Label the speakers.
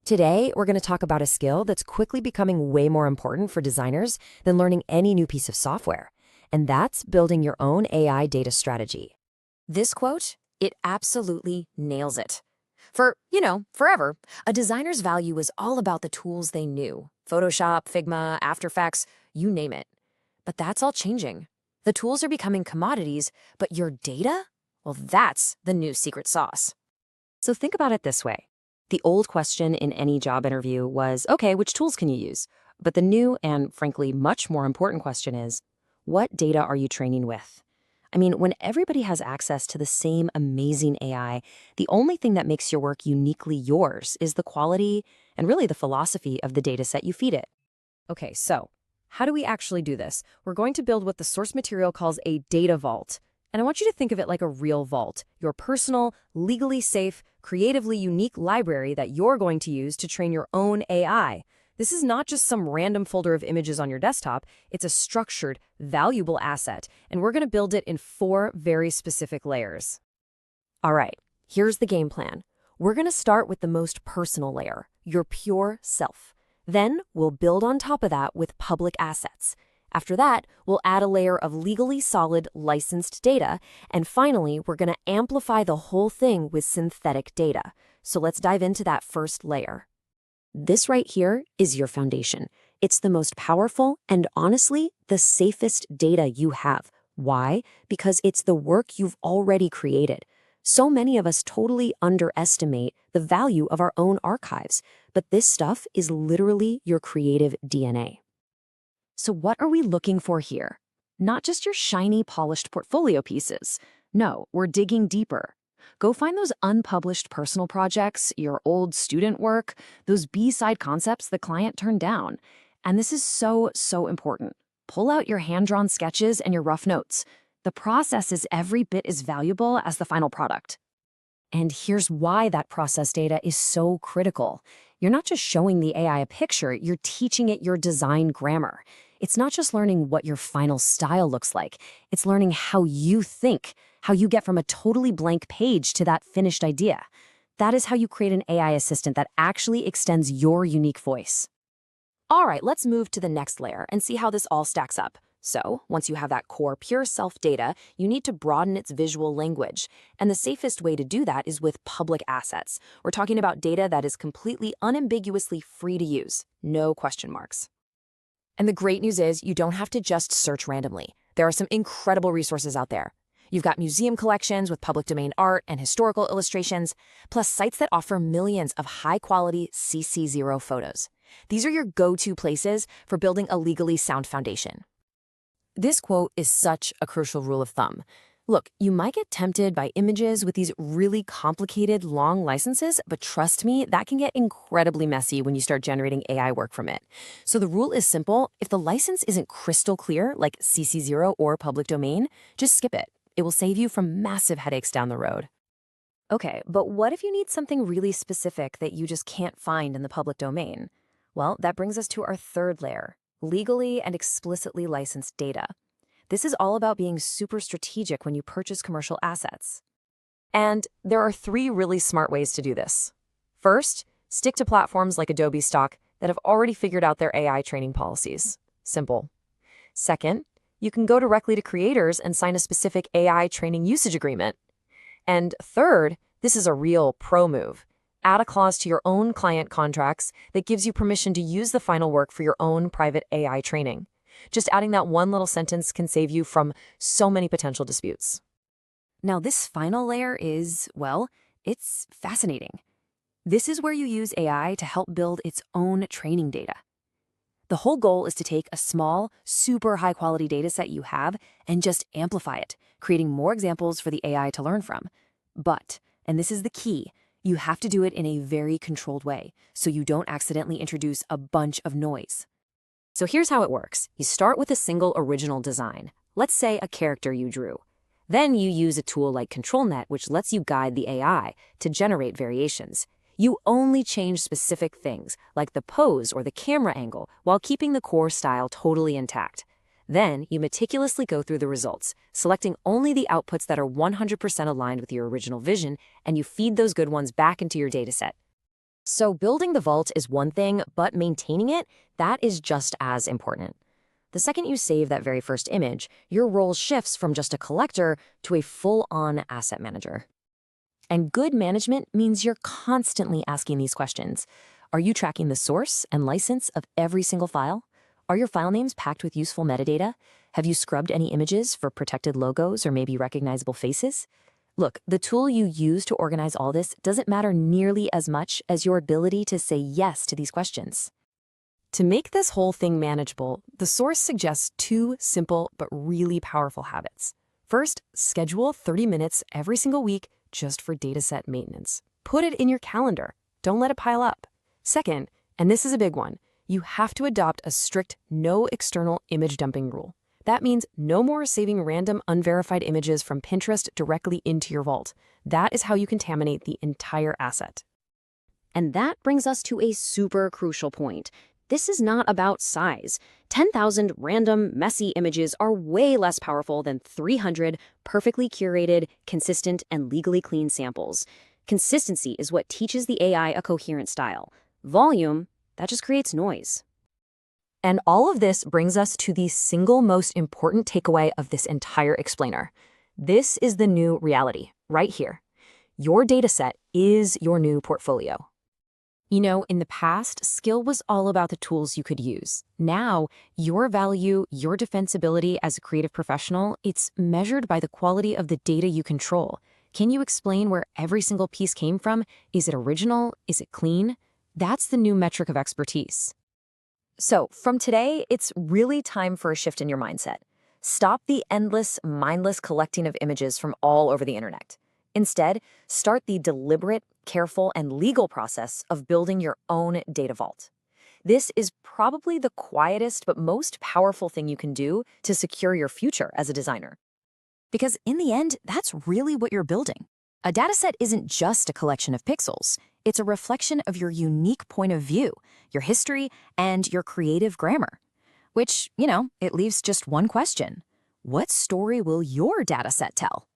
Speaker 1: Today, we're going to talk about a skill that's quickly becoming way more important for designers than learning any new piece of software, and that's building your own AI data strategy. This quote, it absolutely nails it. Forever, a designer's value was all about the tools they knew. Photoshop, Figma, After Effects, you name it. But that's all changing. The tools are becoming commodities, but your data? Well, that's the new secret sauce. So think about it this way. The old question in any job interview was, okay, which tools can you use? But the new and frankly much more important question is, what data are you training with? I mean, when everybody has access to the same amazing AI, the only thing that makes your work uniquely yours is the quality and really the philosophy of the data set you feed it. Okay, so how do we actually do this? We're going to build what the source material calls a data vault. And I want you to think of it like a real vault, your personal, legally safe, creatively unique library that you're going to use to train your own AI. This is not just some random folder of images on your desktop. It's a structured, valuable asset, and we're going to build it in 4 very specific layers. All right, here's the game plan. We're going to start with the most personal layer, your pure self. Then we'll build on top of that with public assets. After that, we'll add a layer of legally solid licensed data, and finally, we're going to amplify the whole thing with synthetic data. So let's dive into that first layer. This right here is your foundation. It's the most powerful and honestly, the safest data you have. Why? Because it's the work you've already created. So many of us totally underestimate the value of our own archives, but this stuff is literally your creative DNA. So what are we looking for here? Not just your shiny, polished portfolio pieces. No, we're digging deeper. Go find those unpublished personal projects, your old student work, those B-side concepts the client turned down. And this is so important. Pull out your hand-drawn sketches and your rough notes. The process is every bit as valuable as the final product. And here's why that process data is so critical. You're not just showing the AI a picture, you're teaching it your design grammar. It's not just learning what your final style looks like. It's learning how you think, how you get from a totally blank page to that finished idea. That is how you create an AI assistant that actually extends your unique voice. All right, let's move to the next layer and see how this all stacks up. So, once you have that core pure self data, you need to broaden its visual language. And the safest way to do that is with public assets. We're talking about data that is completely unambiguously free to use. No question marks. And the great news is you don't have to just search randomly. There are some incredible resources out there. You've got museum collections with public domain art and historical illustrations, plus sites that offer millions of high-quality CC0 photos. These are your go-to places for building a legally sound foundation. This quote is such a crucial rule of thumb. Look, you might get tempted by images with these really complicated, long licenses, but trust me, that can get incredibly messy when you start generating AI work from it. So the rule is simple. If the license isn't crystal clear, like CC0 or public domain, just skip it. It will save you from massive headaches down the road. Okay, but what if you need something really specific that you just can't find in the public domain? Well, that brings us to our third layer. Legally and explicitly licensed data. This is all about being super strategic when you purchase commercial assets. And there are 3 really smart ways to do this. First, stick to platforms like Adobe Stock that have already figured out their AI training policies. Simple. Second, you can go directly to creators and sign a specific AI training usage agreement. And third, this is a real pro move. Add a clause to your own client contracts that gives you permission to use the final work for your own private AI training. Just adding that one little sentence can save you from so many potential disputes. Now, this final layer is, well, it's fascinating. This is where you use AI to help build its own training data. The whole goal is to take a small, super high-quality data set you have and just amplify it, creating more examples for the AI to learn from. But, and this is the key, you have to do it in a very controlled way, so you don't accidentally introduce a bunch of noise. So here's how it works. You start with a single original design. Let's say a character you drew. Then you use a tool like ControlNet, which lets you guide the AI to generate variations. You only change specific things, like the pose or the camera angle, while keeping the core style totally intact. Then you meticulously go through the results, selecting only the outputs that are 100% aligned with your original vision, and you feed those good ones back into your dataset. So building the vault is one thing, but maintaining it, that is just as important. The second you save that very first image, your role shifts from just a collector to a full-on asset manager. And good management means you're constantly asking these questions. Are you tracking the source and license of every single file? Are your file names packed with useful metadata? Have you scrubbed any images for protected logos or maybe recognizable faces? Look, the tool you use to organize all this doesn't matter nearly as much as your ability to say yes to these questions. To make this whole thing manageable, the source suggests two simple but really powerful habits. First, schedule 30 minutes every single week just for dataset maintenance. Put it in your calendar. Don't let it pile up. Second, and this is a big one, you have to adopt a strict no external image dumping rule. That means no more saving random unverified images from Pinterest directly into your vault. That is how you contaminate the entire asset. And that brings us to a super crucial point. This is not about size. 10,000 random, messy images are way less powerful than 300 perfectly curated, consistent, and legally clean samples. Consistency is what teaches the AI a coherent style. Volume, that just creates noise. And all of this brings us to the single most important takeaway of this entire explainer. This is the new reality, right here. Your dataset is your new portfolio. You know, in the past, skill was all about the tools you could use. Now, your value, your defensibility as a creative professional, it's measured by the quality of the data you control. Can you explain where every single piece came from? Is it original? Is it clean? That's the new metric of expertise. So, from today, it's really time for a shift in your mindset. Stop the endless, mindless collecting of images from all over the internet. Instead, start the deliberate, careful, and legal process of building your own data vault. This is probably the quietest but most powerful thing you can do to secure your future as a designer. Because in the end, that's really what you're building. A dataset isn't just a collection of pixels. It's a reflection of your unique point of view, your history, and your creative grammar. Which, it leaves just one question. What story will your dataset tell?